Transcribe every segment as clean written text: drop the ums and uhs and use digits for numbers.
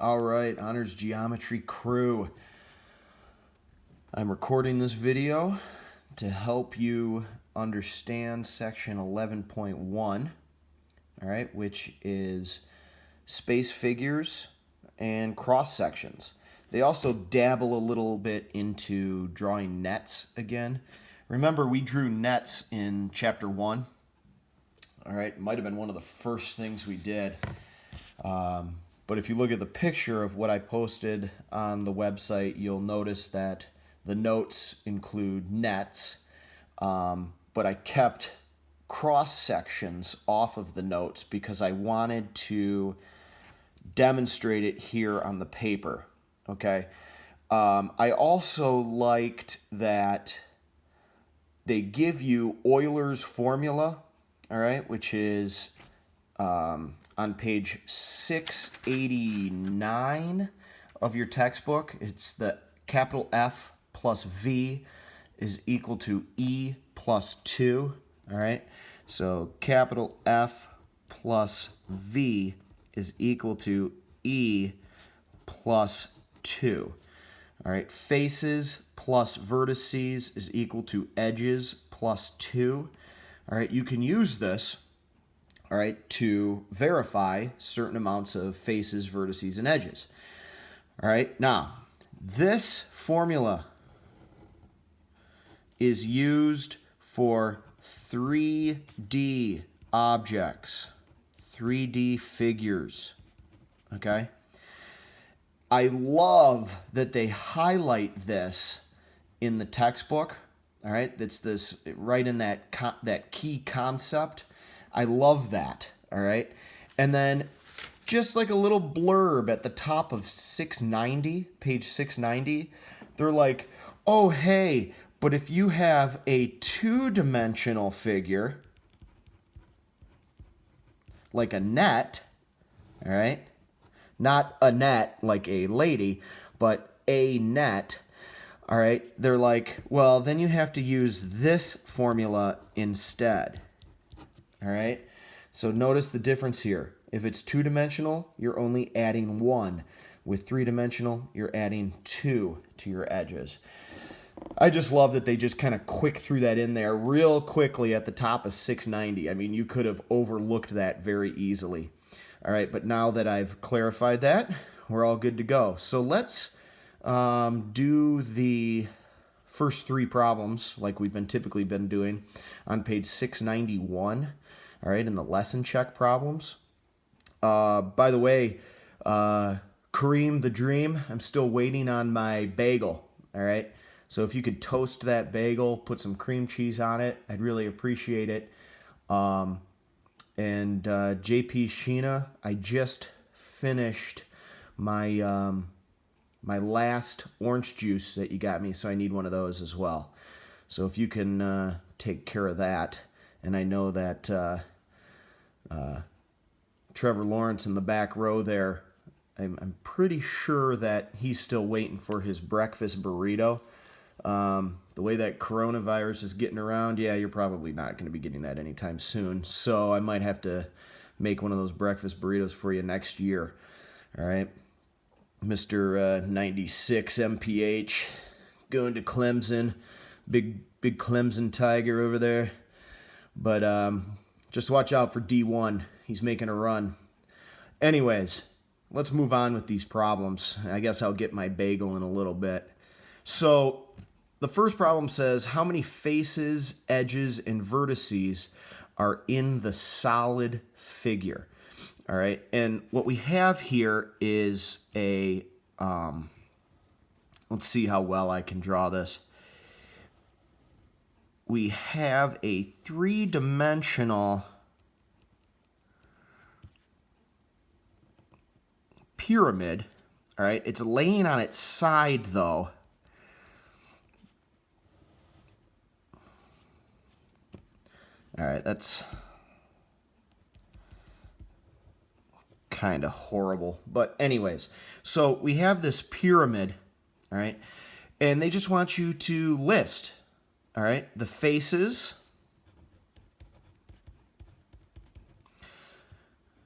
All right, Honors Geometry crew. I'm recording this video to help you understand section 11.1, all right, which is space figures and cross sections. They also dabble a little bit into drawing nets again. Remember, we drew nets in chapter 1. All right, might have been one of the first things we did. But if you look at the picture of what I posted on the website, you'll notice that the notes include nets, but I kept cross sections off of the notes because I wanted to demonstrate it here on the paper. Okay. I also liked that they give you Euler's formula, all right, which is on page 689 of your textbook. It's the capital F plus V is equal to E plus 2, all right? So capital F plus V is equal to E plus 2. All right, faces plus vertices is equal to edges plus 2. All right, you can use this, all right, to verify certain amounts of faces, vertices, and edges. All right, now, this formula is used for 3D objects, 3D figures, okay? I love that they highlight this in the textbook, all right? That's this right in that key concept. I love that, all right? And then just like a little blurb at the top of 690, page 690, they're like, oh, hey, but if you have a two-dimensional figure, like a net, all right? Not a net like a lady, but a net, all right? They're like, well, then you have to use this formula instead. All right, so notice the difference here. If it's two-dimensional, you're only adding 1. With three-dimensional, you're adding 2 to your edges. I just love that they just kind of quick threw that in there real quickly at the top of 690. I mean, you could have overlooked that very easily. All right, but now that I've clarified that, we're all good to go. So let's do the first 3 problems like we've typically been doing on page 691. All right, in the lesson check problems. By the way, Kareem the Dream, I'm still waiting on my bagel. All right, so if you could toast that bagel, put some cream cheese on it, I'd really appreciate it. And JP Sheena, I just finished my my last orange juice that you got me, so I need one of those as well. So if you can take care of that, and I know that Trevor Lawrence in the back row there, I'm pretty sure that he's still waiting for his breakfast burrito. The way that coronavirus is getting around, yeah, you're probably not going to be getting that anytime soon. So I might have to make one of those breakfast burritos for you next year. All right, Mr. 96 MPH going to Clemson, big Clemson Tiger over there. But just watch out for D1. He's making a run. Anyways, let's move on with these problems. I guess I'll get my bagel in a little bit. So the first problem says, how many faces, edges, and vertices are in the solid figure? All right, and what we have here is a, let's see how well I can draw this. We have a three-dimensional pyramid, all right? It's laying on its side, though. All right, that's kind of horrible. But anyways, so we have this pyramid, all right? And they just want you to list, all right, the faces.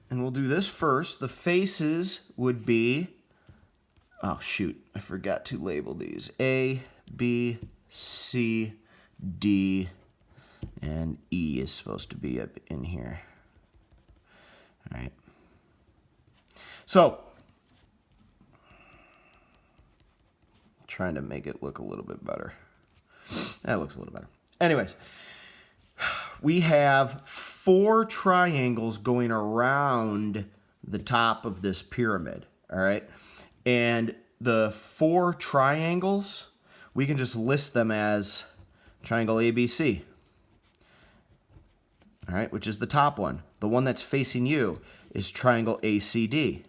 And we'll do this first. The faces would be Oh, shoot. I forgot to label these. A, B, C, D, and E is supposed to be up in here. All right. So, trying to make it look a little bit better. That looks a little better. Anyways, we have 4 triangles going around the top of this pyramid, all right? And the 4 triangles, we can just list them as triangle ABC, all right, which is the top one. The one that's facing you is triangle ACD.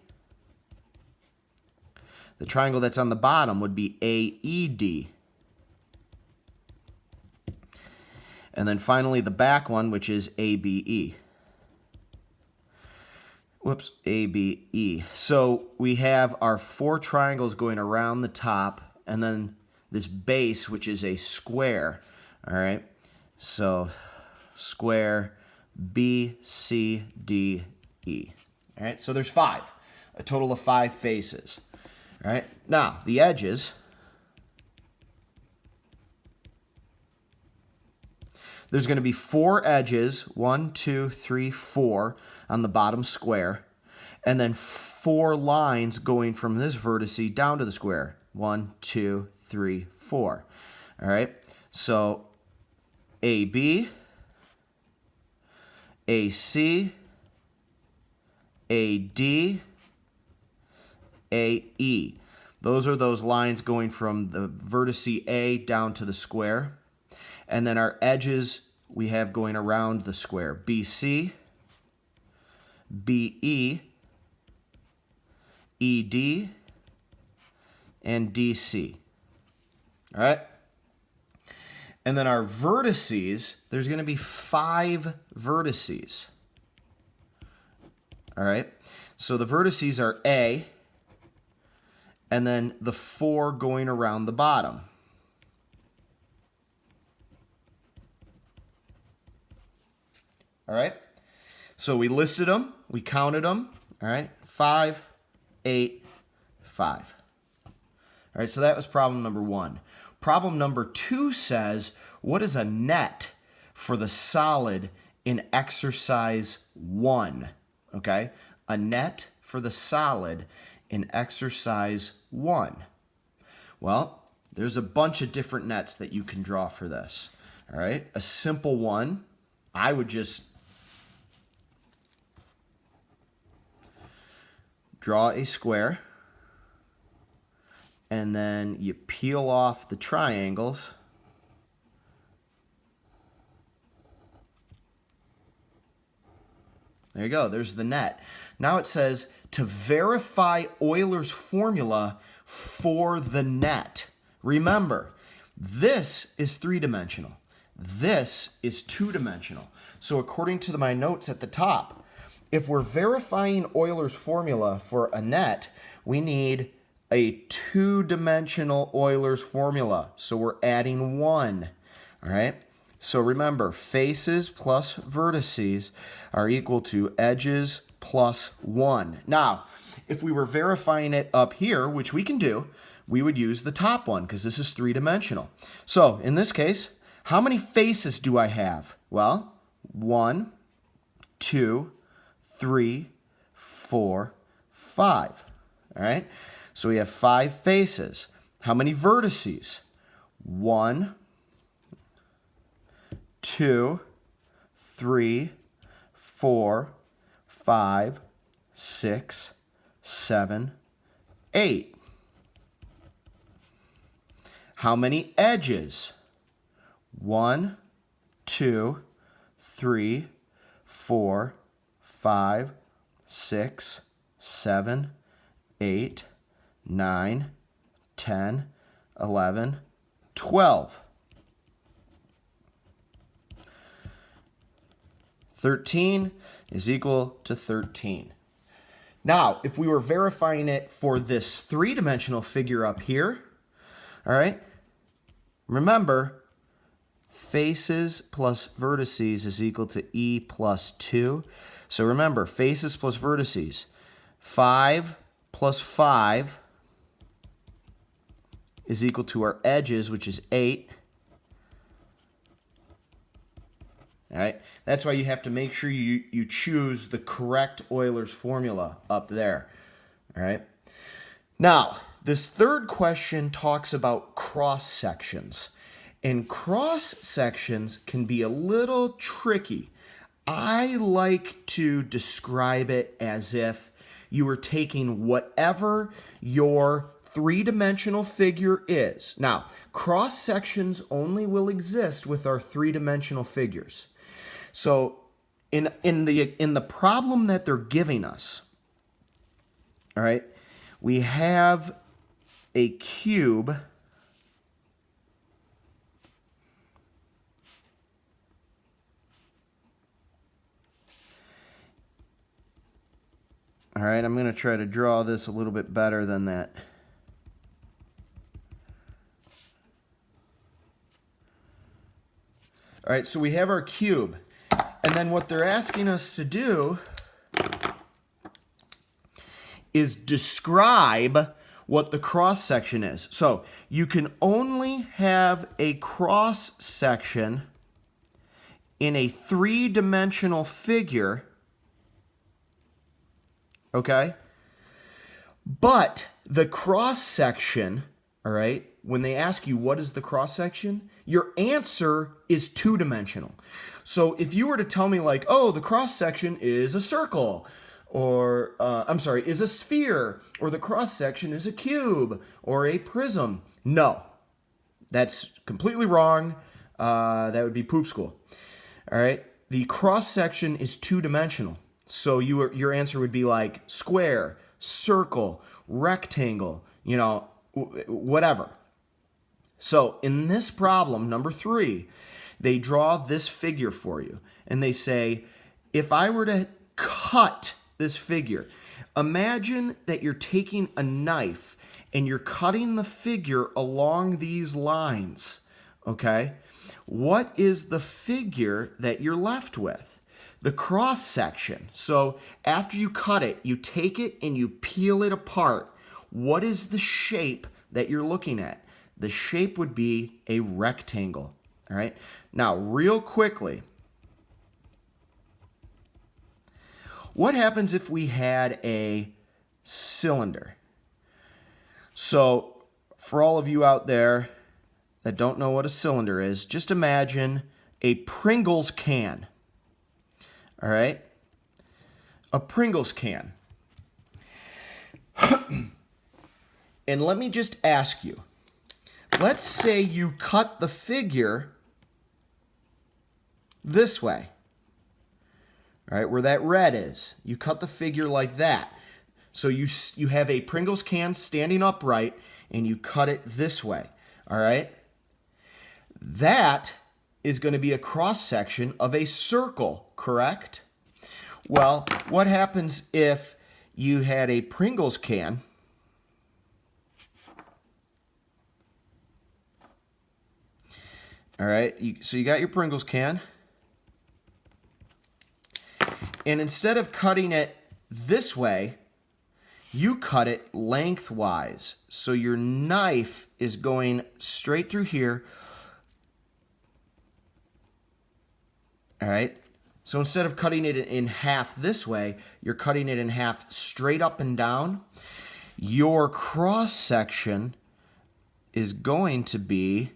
The triangle that's on the bottom would be AED. And then finally the back one, which is ABE. Whoops, ABE. So we have our 4 triangles going around the top, and then this base, which is a square. All right, so square BCDE. All right, so there's 5, a total of 5 faces. All right, now the edges. There's going to be 4 edges, 1, 2, 3, 4 on the bottom square, and then 4 lines going from this vertice down to the square. 1, 2, 3, 4. All right, so AB, AC, AD, AE. Those are those lines going from the vertice A down to the square. And then our edges we have going around the square. BC, BE, ED, and DC. All right? And then our vertices, there's going to be 5 vertices. All right? So the vertices are A, and then the 4 going around the bottom. All right? So we listed them, we counted them, all right? 5, 8, 5. All right, so that was problem number 1. Problem number 2 says, what is a net for the solid in exercise 1? Okay? A net for the solid in exercise 1. Well, there's a bunch of different nets that you can draw for this. All right? A simple one, I would just draw a square, and then you peel off the triangles. There you go, there's the net. Now it says to verify Euler's formula for the net. Remember, this is 3-dimensional. This is 2-dimensional. So according to my notes at the top, if we're verifying Euler's formula for a net, we need a 2-dimensional Euler's formula. So we're adding 1. All right? So remember, faces plus vertices are equal to edges plus 1. Now, if we were verifying it up here, which we can do, we would use the top one because this is 3-dimensional. So in this case, how many faces do I have? Well, 1, 2, 3, 4, 5. All right? So we have 5 faces. How many vertices? 1, 2, 3, 4, 5, 6, 7, 8. How many edges? 1, 2, 3, 4, 5, 6, 7, 8, 9, 10, 11, 12. 13 is equal to 13. Now, if we were verifying it for this 3-dimensional figure up here, all right, remember, faces plus vertices is equal to E plus 2. So remember, faces plus vertices, 5 plus 5 is equal to our edges, which is 8. All right, that's why you have to make sure you choose the correct Euler's formula up there. All right. Now, this third question talks about cross sections. And cross sections can be a little tricky. I like to describe it as if you were taking whatever your three-dimensional figure is. Now, cross sections only will exist with our three-dimensional figures. So in the problem that they're giving us, all right, we have a cube all right, I'm going to try to draw this a little bit better than that. All right, so we have our cube. And then what they're asking us to do is describe what the cross section is. So you can only have a cross section in a three-dimensional figure, okay? But the cross section, all right, when they ask you what is the cross section, your answer is two-dimensional. So if you were to tell me like, oh, the cross section is a circle, or is a sphere, or the cross section is a cube or a prism. No, that's completely wrong. That would be poop school. All right, the cross section is two-dimensional. So your answer would be like square, circle, rectangle, you know, whatever. So in this problem, number 3, they draw this figure for you. And they say, if I were to cut this figure, imagine that you're taking a knife and you're cutting the figure along these lines, okay? What is the figure that you're left with? The cross section. So after you cut it, you take it and you peel it apart. What is the shape that you're looking at? The shape would be a rectangle. All right. Now, real quickly, what happens if we had a cylinder? So, for all of you out there that don't know what a cylinder is, just imagine a Pringles can. All right? A Pringles can. And let me just ask you, let's say you cut the figure this way. All right, where that red is. You cut the figure like that. So you have a Pringles can standing upright, and you cut it this way. All right? That is going to be a cross-section of a circle, correct? Well, what happens if you had a Pringles can all right, so you got your Pringles can. And instead of cutting it this way, you cut it lengthwise. So your knife is going straight through here. All right. So instead of cutting it in half this way, you're cutting it in half straight up and down. Your cross section is going to be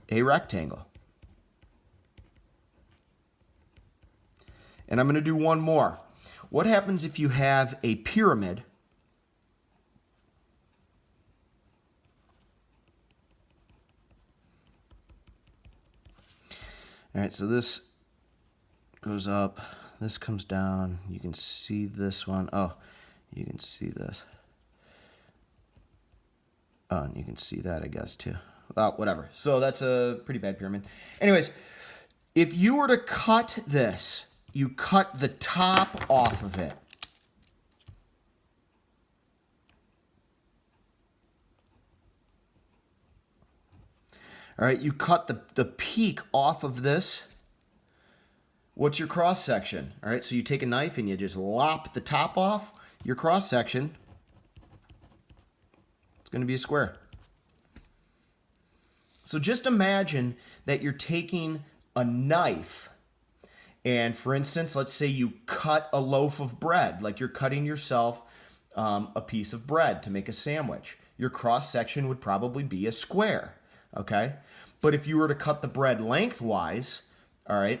a rectangle. And I'm going to do one more. What happens if you have a pyramid? All right, so this goes up, this comes down. You can see this one. Oh, you can see this. Oh, and you can see that, I guess, too. Well, whatever. So that's a pretty bad pyramid. Anyways, if you were to cut this, you cut the top off of it. All right, you cut the peak off of this. What's your cross section? All right, so you take a knife and you just lop the top off. Your cross section, It's going to be a square. So just imagine that you're taking a knife and, for instance, let's say you cut a loaf of bread, like you're cutting yourself a piece of bread to make a sandwich. Your cross section would probably be a square, okay? But if you were to cut the bread lengthwise, all right,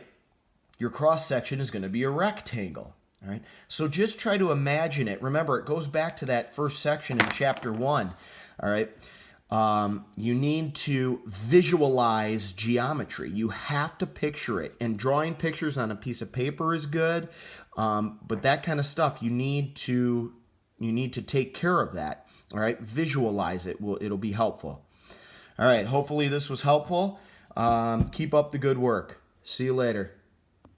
your cross section is going to be a rectangle, all right? So just try to imagine it. Remember, it goes back to that first section in chapter 1, all right? You need to visualize geometry. You have to picture it. And drawing pictures on a piece of paper is good, but that kind of stuff, you need to take care of that. All right, visualize it. It'll be helpful. All right, hopefully this was helpful. Keep up the good work. See you later.